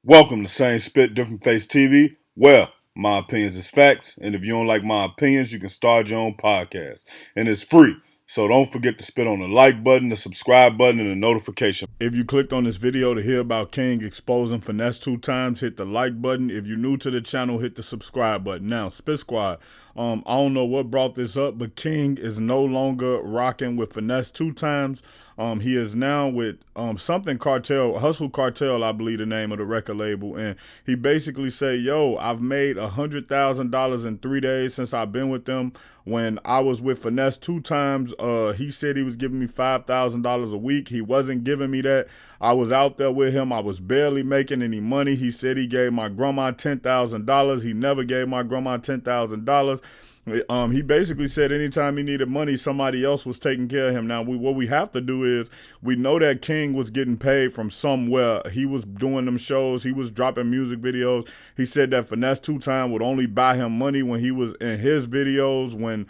Welcome to Same Spit, Different Face TV. Well, my opinions is facts, and if you don't like my opinions, you can start your own podcast. And it's free. So don't forget to spit on the like button, the subscribe button, and the notification. If you clicked on this video to hear about King exposing Finesse 2 times, hit the like button. If you're new to the channel, hit the subscribe button. Now, Spit Squad, I don't know what brought this up, but King is no longer rocking with Finesse 2 times. He is now with something Cartel, Hustle Cartel, I believe the name of the record label, and he basically said, "Yo, I've made $100,000 in 3 days since I've been with them. When I was with Finesse 2 times, he said he was giving me $5,000 a week. He wasn't giving me that. I was out there with him. I was barely making any money. He said he gave my grandma $10,000. He never gave my grandma $10,000." He basically said anytime he needed money, somebody else was taking care of him. Now, what we have to do is we know that King was getting paid from somewhere. He was doing them shows. He was dropping music videos. He said that Finesse 2 Time would only buy him money when he was in his videos.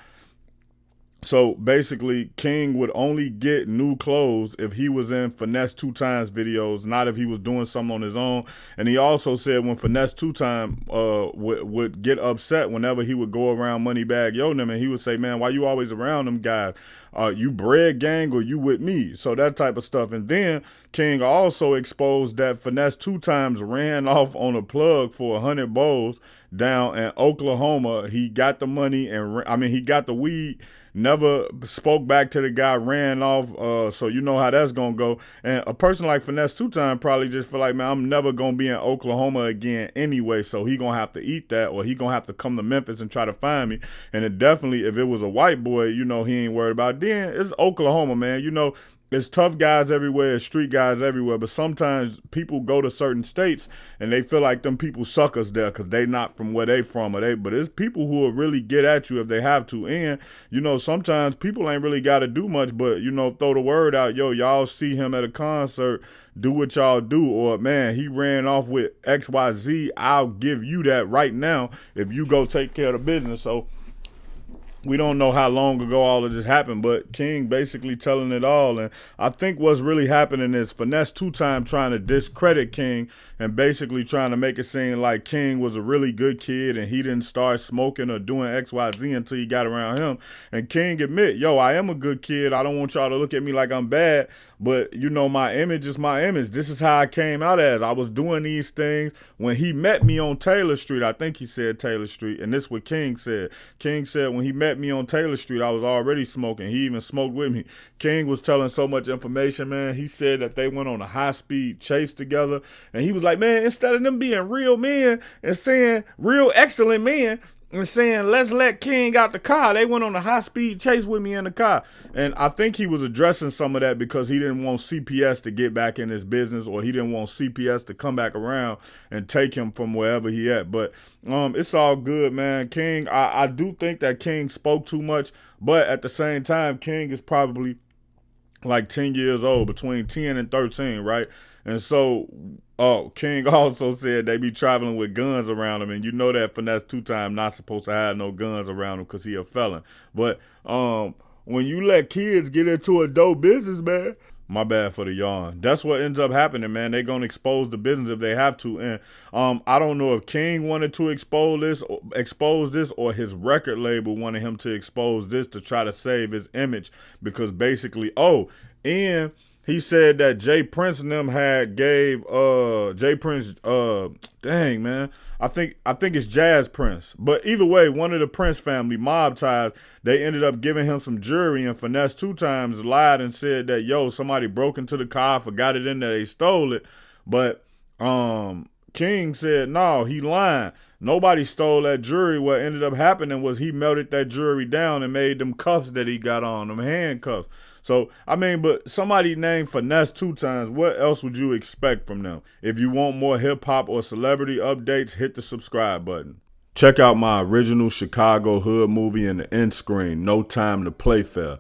So basically, King would only get new clothes if he was in Finesse 2 times videos, not if he was doing something on his own. And he also said when Finesse 2 Time would get upset whenever he would go around Moneybag Yo them, and he would say, "Man, why you always around them guys? You bread gang or you with me?" So that type of stuff. And then King also exposed that Finesse 2 times ran off on a plug for 100 bowls down in Oklahoma. He got the money he got the weed, never spoke back to the guy, ran off. So you know how that's gonna go. And a person like Finesse 2 Time probably just feel like, man, I'm never gonna be in Oklahoma again anyway. So he gonna have to eat that, or he gonna have to come to Memphis and try to find me. And it definitely, if it was a white boy, he ain't worried about it. Then it's Oklahoma, man. It's tough guys everywhere, it's street guys everywhere, but sometimes people go to certain states and they feel like them people suckers there because they not from where they from, but it's people who will really get at you if they have to. And sometimes people ain't really got to do much but throw the word out, "Yo, y'all see him at a concert, do what y'all do," or, "Man, he ran off with XYZ, I'll give you that right now if you go take care of the business." So we don't know how long ago all of this happened, but King basically telling it all. And I think what's really happening is Finesse 2 Time trying to discredit King and basically trying to make it seem like King was a really good kid and he didn't start smoking or doing XYZ until he got around him. And King admit, "Yo, I am a good kid. I don't want y'all to look at me like I'm bad, but my image is my image. This is how I came out as. I was doing these things when he met me on Taylor Street." I think he said Taylor Street, and this is what King said. King said when he met me on Taylor Street, I was already smoking. He even smoked with me. King was telling so much information, man. He said that they went on a high-speed chase together, and he was like, "Man, instead of them being real men and saying real excellent men, and saying, 'Let's let King out the car,' they went on a high-speed chase with me in the car." And I think he was addressing some of that because he didn't want CPS to get back in his business, or he didn't want CPS to come back around and take him from wherever he at. But it's all good, man. King, I do think that King spoke too much, but at the same time, King is probably like 10 years old, between 10 and 13, right? And so, King also said they be traveling with guns around him, and you know that Finesse 2 Time not supposed to have no guns around him because he a felon. But when you let kids get into a dope business, man, my bad for the yarn. That's what ends up happening, man. They gonna expose the business if they have to. And I don't know if King wanted to expose this, or his record label wanted him to expose this to try to save his image, because basically, and he said that Jay Prince and them had gave Jay Prince, dang, man, I think it's Jazz Prince, but either way, one of the Prince family, mob ties, they ended up giving him some jewelry, and Finesse 2 Times lied and said that, "Yo, somebody broke into the car, forgot it in there, they stole it." But King said, "No, he lying. Nobody stole that jewelry. What ended up happening was he melted that jewelry down and made them cuffs that he got on, them handcuffs." So, but somebody named Finesse 2 Times, what else would you expect from them? If you want more hip hop or celebrity updates, hit the subscribe button. Check out my original Chicago hood movie in the end screen, No Time to Play Fair.